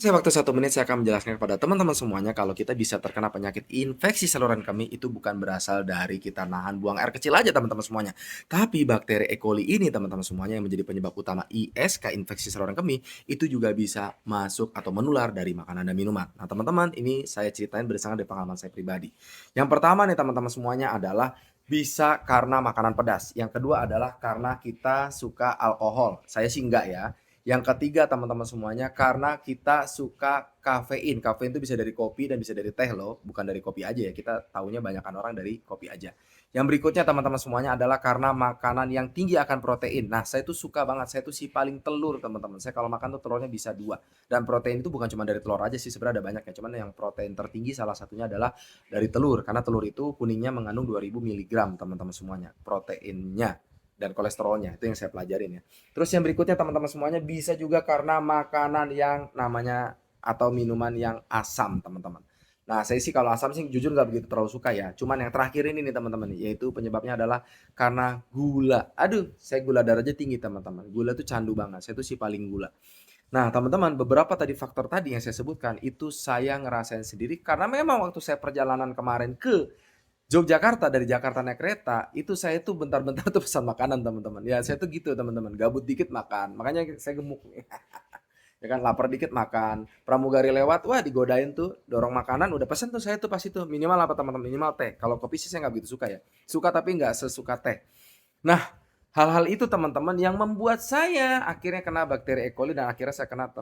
Saya waktu 1 menit saya akan menjelaskan kepada teman-teman semuanya kalau kita bisa terkena penyakit infeksi saluran kemih itu bukan berasal dari kita nahan buang air kecil aja teman-teman semuanya. Tapi bakteri E. coli ini teman-teman semuanya yang menjadi penyebab utama ISK infeksi saluran kemih itu juga bisa masuk atau menular dari makanan dan minuman. Nah teman-teman ini saya ceritain berdasarkan dari pengalaman saya pribadi. Yang pertama nih teman-teman semuanya adalah bisa karena makanan pedas. Yang kedua adalah karena kita suka alkohol. Saya sih enggak ya. Yang ketiga teman-teman semuanya karena kita suka kafein. Kafein itu bisa dari kopi dan bisa dari teh loh, bukan dari kopi aja ya. Kita taunya banyakan orang dari kopi aja. Yang berikutnya teman-teman semuanya adalah karena makanan yang tinggi akan protein. Nah, saya tuh suka banget. Saya tuh si paling telur teman-teman. Saya kalau makan tuh telurnya bisa dua. Dan protein itu bukan cuma dari telur aja sih, sebenarnya ada banyak ya. Cuman yang protein tertinggi salah satunya adalah dari telur. Karena telur itu kuningnya mengandung 2000 miligram teman-teman semuanya. Proteinnya dan kolesterolnya itu yang saya pelajarin ya. Terus yang berikutnya teman-teman semuanya bisa juga karena makanan yang namanya atau minuman yang asam teman-teman. Nah saya sih kalau asam sih jujur nggak begitu terlalu suka ya. Cuman yang terakhir ini nih teman-teman yaitu penyebabnya adalah karena gula. Aduh saya gula darahnya tinggi teman-teman. Gula tuh candu banget. Saya tuh si paling gula. Nah teman-teman beberapa tadi faktor tadi yang saya sebutkan itu saya ngerasain sendiri karena memang waktu saya perjalanan kemarin ke Yogyakarta, dari Jakarta naik kereta, itu saya tuh bentar-bentar tuh pesan makanan teman-teman. Ya saya tuh gitu teman-teman, gabut dikit makan, makanya saya gemuk. Ya kan, lapar dikit makan, pramugari lewat, wah digodain tuh, dorong makanan, udah pesen tuh saya tuh pas itu, minimal apa teman-teman, minimal teh. Kalau kopi sih saya nggak begitu suka ya, suka tapi nggak sesuka teh. Nah, hal-hal itu teman-teman yang membuat saya akhirnya kena bakteri E. coli dan akhirnya saya kena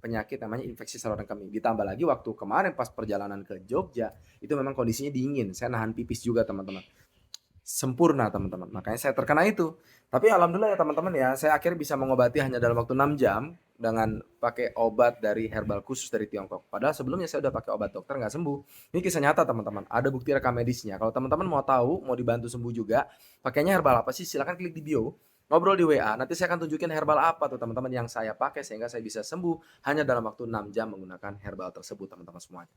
penyakit namanya infeksi saluran kemih. Ditambah lagi waktu kemarin pas perjalanan ke Jogja, itu memang kondisinya dingin. Saya nahan pipis juga teman-teman. Sempurna teman-teman. Makanya saya terkena itu. Tapi alhamdulillah ya teman-teman ya, saya akhirnya bisa mengobati hanya dalam waktu 6 jam dengan pakai obat dari herbal khusus dari Tiongkok. Padahal sebelumnya saya udah pakai obat dokter nggak sembuh. Ini kisah nyata teman-teman. Ada bukti rekam medisnya. Kalau teman-teman mau tahu, mau dibantu sembuh juga, pakainya herbal apa sih? Silahkan klik di bio. Ngobrol di WA, nanti saya akan tunjukin herbal apa tuh teman-teman yang saya pakai sehingga saya bisa sembuh hanya dalam waktu 6 jam menggunakan herbal tersebut teman-teman semuanya.